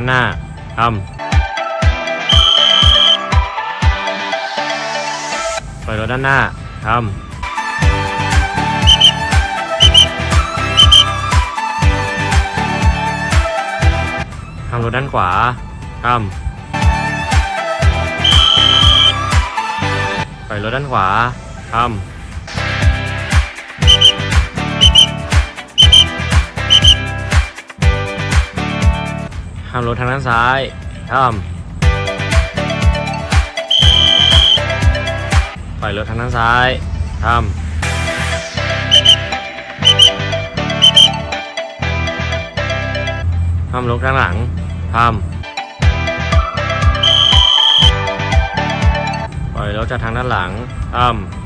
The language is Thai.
หน้าทำปล่อยรถด้านหน้าทำรถด้านขวาทำปล่อยรถด้านขวาทำห้ามรถทางด้านซ้ายทำปล่อยรถทางด้านซ้ายทำห้ามรถข้างหลังทำปล่อยรถจากทางด้านหลังทำ